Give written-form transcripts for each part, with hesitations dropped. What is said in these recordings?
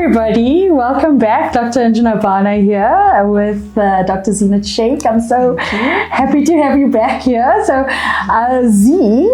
everybody, welcome back. Dr. Anjana here with Dr. Zeenit Sheik. I'm so happy to have you back here. So, Z,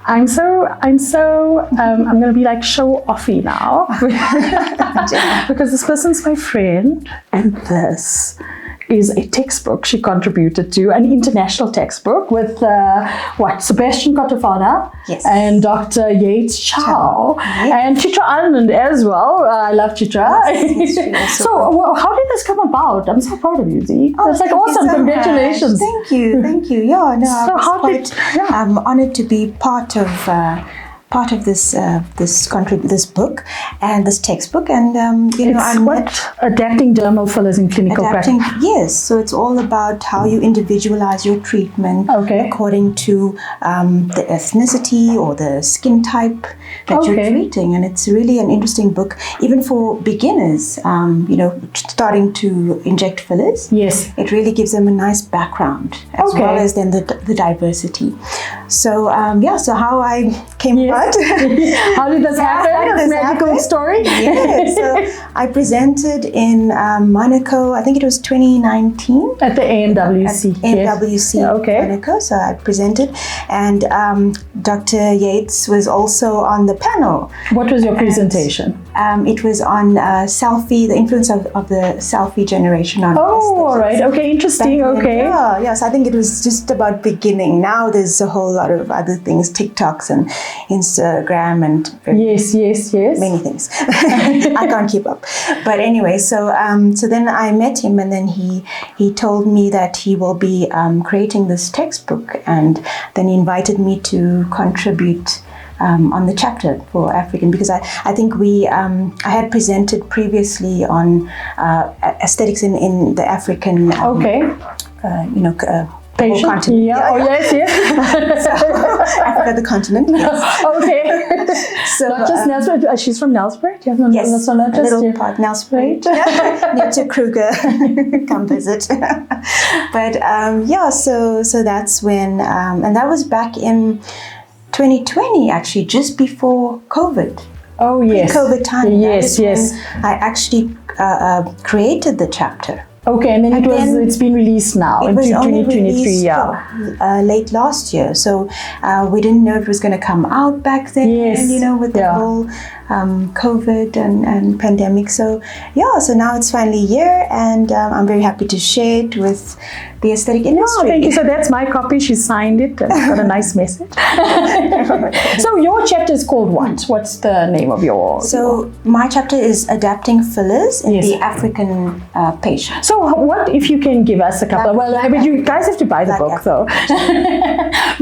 I'm going to be like show-offy now because this person's my friend, and this is a textbook she contributed to, an international textbook with Sebastian Cotofana and Dr. Yates Chao and Chytra Anand as well. I love Chytra. Yes, so how did this come about? I'm so proud of you, Z. That's like awesome. Congratulations. Thank you. Yeah, no, so I was I'm honored to be part of this book and this textbook, and adapting dermal fillers in clinical practice. Yes, so it's all about how you individualize your treatment according to the ethnicity or the skin type that you're treating, and it's really an interesting book, even for beginners. Starting to inject fillers. Yes, it really gives them a nice background as well as then the diversity. So so how I came about. How did this happen? A magical story? Yes. So I presented in Monaco, I think it was 2019. At the AMWC. Monaco. So I presented, and Dr. Yates was also on the panel. What was your presentation? It was on selfie, the influence of the selfie generation on aesthetics. All right. Okay, interesting. Yes, I think it was just about beginning. Now there's a whole lot of other things, TikToks and Instagram and yes, many things. I can't keep up. But anyway, so then I met him, and then he told me that he will be creating this textbook, and then he invited me to contribute on the chapter for African, because I think I had presented previously on aesthetics in the African patient. Continent. Africa, the continent. Yes. Okay. So not just Nelspruit. She's from Nelspruit. Yes, so not a little part Nelspruit. Near to Kruger. Come visit. But so that's when, and that was back in 2020, actually, just before COVID. Oh yes. Pre-COVID time. Yes. I actually created the chapter. Okay, and then it's been released now in 2023, late last year. So we didn't know if it was going to come out back then, with the whole COVID and pandemic. So now it's finally here, and I'm very happy to share it with the aesthetic industry. Oh, thank you. So that's my copy. She signed it. It's got a nice message. So your chapter is called what? What's the name of your? So my chapter is adapting fillers in the African patient. So what if you can give us a couple? You guys have to buy the book though.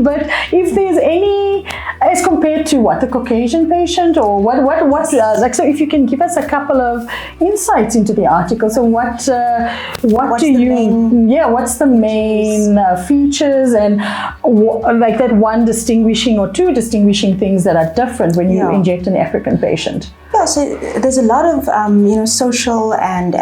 But if there's any, as compared to the Caucasian patient, or what's so if you can give us a couple of insights into the article. So what's the main features, and like that one distinguishing or two distinguishing things that are different when you inject an African patient? Yeah, so there's a lot of social and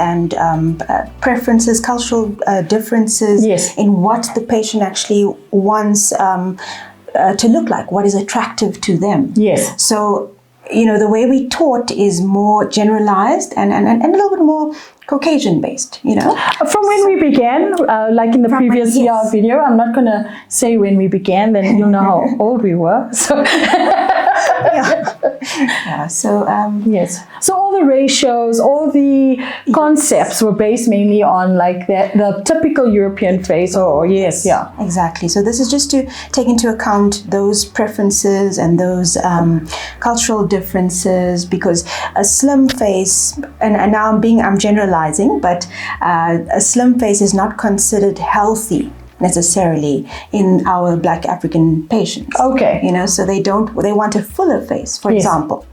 preferences, cultural differences in what the patient actually wants to look like, what is attractive to them. Yes. So the way we taught is more generalized and a little bit more Caucasian based, From when we began, like in the previous video, I'm not going to say when we began, then you'll know how old we were. So So all the ratios, all the concepts were based mainly on like the typical European face. Exactly. So this is just to take into account those preferences and those cultural differences, because a slim face, and now I'm generalizing, but a slim face is not considered healthy necessarily in our Black African patients. Okay. So they want a fuller face, for example.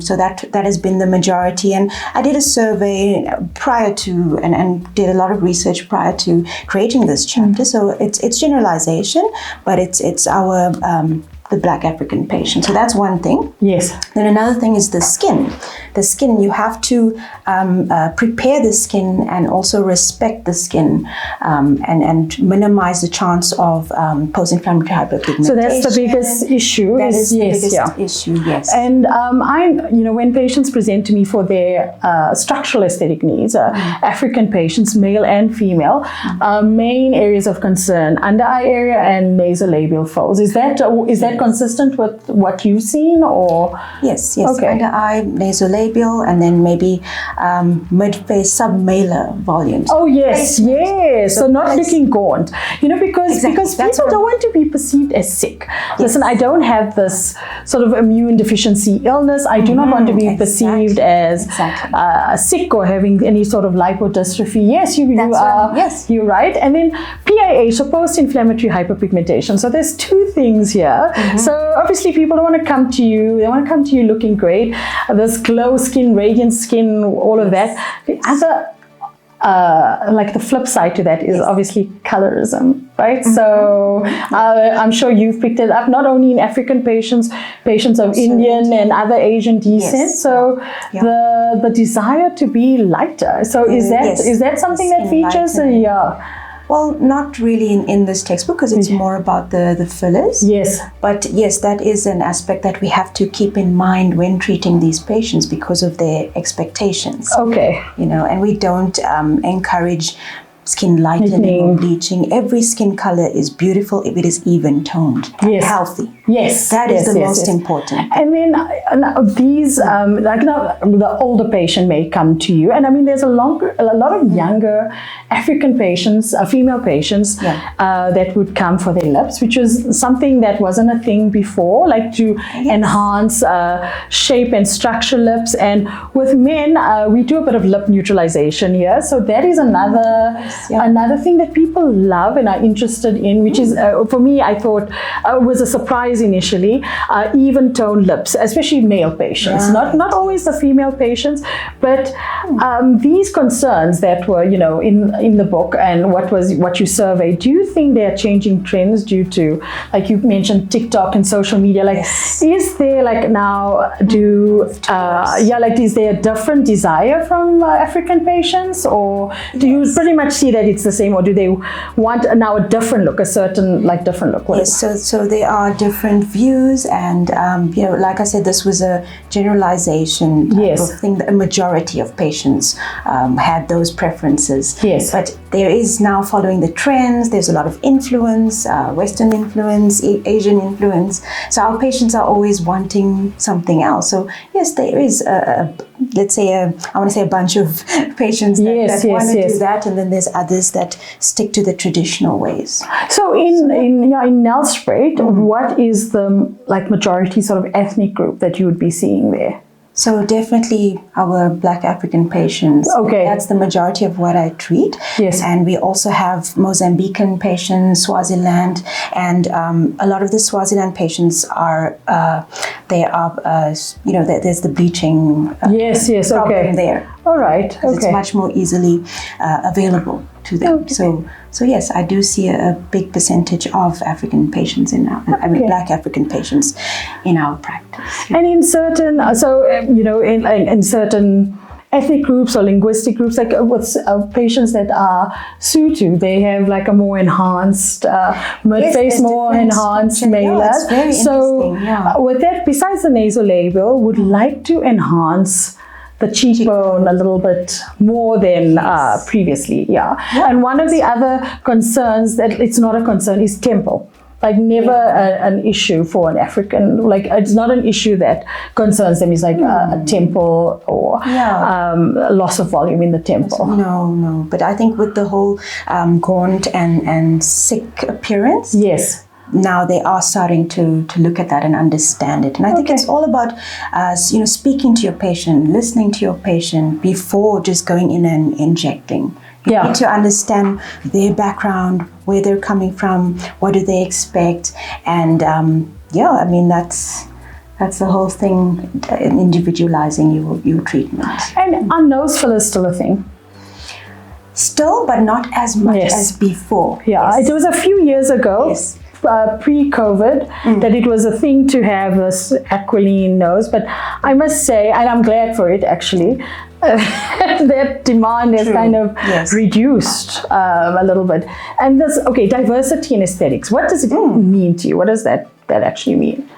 So that has been the majority. And I did a survey prior to, and did a lot of research prior to creating this chapter. So it's generalization, but it's our the Black African patient. So that's one thing. Yes. Then another thing is the skin. The skin, you have to prepare the skin and also respect the skin and minimize the chance of post-inflammatory hyperpigmentation. So that's the biggest issue. That is the biggest issue, yes. And when patients present to me for their structural aesthetic needs, African patients, male and female, main areas of concern, under eye area and nasolabial folds. Is that consistent with what you've seen, or? Yes. Okay. Under eye, nasolabial, and then maybe mid-face submalar volumes. Oh yes. So not looking gaunt, because people don't want to be perceived as sick. Yes. Listen, I don't have this sort of immune deficiency illness. I do not want to be perceived as sick or having any sort of lipodystrophy. Yes, you are. Right. Yes, you're right. And then PIH, so post-inflammatory hyperpigmentation. So there's two things here. So obviously people don't want to come to you. They want to come to you looking great. This glow skin, radiant skin, all of that. The other, like the flip side to that is obviously colorism, right? So I'm sure you've picked it up, not only in African patients of Indian and other Asian descent. So the desire to be lighter. So is that something that features? Well, not really in this textbook, because it's more about the fillers. Yes. But yes, that is an aspect that we have to keep in mind when treating these patients because of their expectations. Okay. And we don't encourage skin lightening or bleaching. Every skin color is beautiful if it is even toned, healthy. Yes, that is the most important. And then these, the older patient may come to you, and I mean, there's a lot of younger African patients, female patients, that would come for their lips, which was something that wasn't a thing before, like to enhance shape and structure lips. And with men, we do a bit of lip neutralization here, so that is another thing that people love and are interested in, which is for me, I thought was a surprise initially. Even toned lips, especially male patients, not always the female patients, but these concerns that were in the book and what you surveyed, do you think they are changing trends due to, like you mentioned, TikTok and social media? Like, is there now is there a different desire from African patients, or do you pretty much see that it's the same, or do they want now a different look, a certain different look? Yes, so there are different views, and like I said, this was a generalization type of thing. A majority of patients had those preferences. Yes. But there is now, following the trends, there's a lot of influence, Western influence, Asian influence. So our patients are always wanting something else. So yes, there is I want to say a bunch of patients that want to do that, and then there's others that stick to the traditional ways. So in Nelspruit, what is the majority sort of ethnic group that you would be seeing there? So definitely our Black African patients. Okay. That's the majority of what I treat. Yes. And we also have Mozambican patients, Swaziland, and a lot of the Swaziland patients are, there's the bleaching problem there. All right. Okay. It's much more easily available to them. Okay. So yes, I do see a big percentage of African patients Black African patients in our practice. And in certain, in certain ethnic groups or linguistic groups, like with patients that are Sotho, they have a more enhanced mid-face, more enhanced malar. So with that, besides the nasolabial, would like to enhance the cheekbone a little bit more than previously. And one of the other concerns that it's not a concern is temple. Never an issue for an African. It's not an issue that concerns them. It's a temple or loss of volume in the temple. No. But I think with the whole gaunt and sick appearance, now they are starting to look at that and understand it. And I think it's all about speaking to your patient, listening to your patient before just going in and injecting. You need to understand their background, where they're coming from, what do they expect, and that's the whole thing, individualizing your treatment. And are nose fillers still a thing? Still, but not as much as before. It was a few years ago. pre-COVID that it was a thing to have this aquiline nose, but I must say, and I'm glad for it actually, that demand has kind of reduced a little bit. And this, okay, diversity in aesthetics. What does it mean to you? What does that actually mean?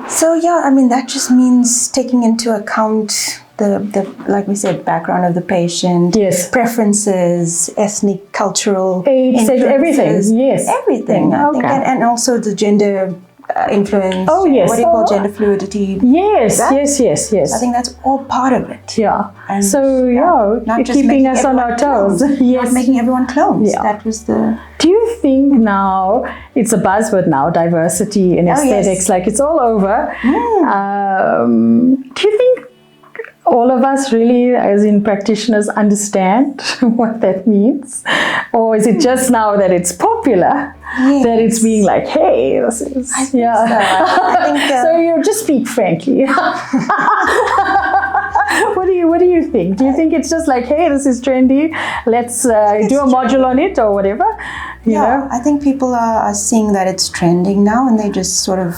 So yeah, I mean, that just means taking into account the like we said, background of the patient, preferences, ethnic, cultural, age, everything. Yes, everything. I think, and also the gender influence. Oh yes, what do you call gender fluidity? Yes, yes. I think that's all part of it. Yeah. And so not you're just keeping us on our toes. Yes, not making everyone clones. Yeah. That was the. Do you think now it's a buzzword now, diversity in aesthetics? Like it's all over. Do you think all of us really, as in practitioners, understand what that means? Or is it just now that it's popular that it's being like, hey, this is... I think so. I think, so you just speak frankly. What do you think? Do you think it's just like, hey, this is trendy, let's do a module on it or whatever? You know? I think people are seeing that it's trending now and they just sort of...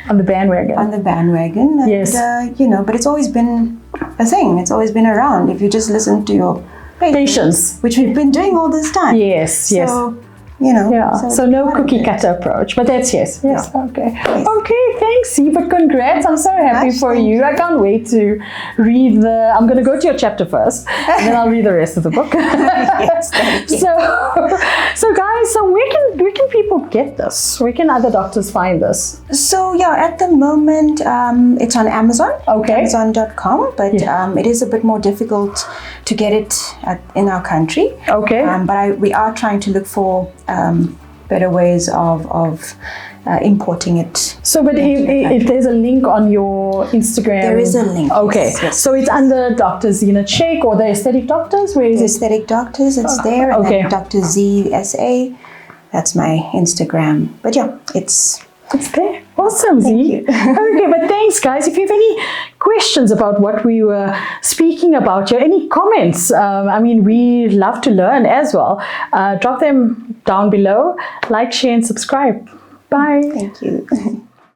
On the bandwagon. And, yes. But it's always been a thing. It's always been around. If you just listen to your patients, which we've been doing all this time. Yes. So no cookie cutter approach, but that's okay. Okay, thanks, C, but congrats. I'm so happy for you. I can't wait to read I'm going to go to your chapter first and then I'll read the rest of the book. Yes, thank you. So guys, where can people get this? Where can other doctors find this? So at the moment it's on Amazon. Amazon.com, but it is a bit more difficult to get it in our country. But we are trying to look for better ways of importing it. So, but if there's a link on your Instagram, there is a link. Okay, yes. So it's under Dr Zeenit Sheik or the Aesthetic Doctors. Where is it? Aesthetic Doctors. It's there. And then Dr Z SA. That's my Instagram. But it's there. Awesome, Thank Z. you. Okay, but thanks, guys. If you have any questions about what we were speaking about here, any comments, we love to learn as well. Drop them down below. Like, share, and subscribe. Bye. Thank you.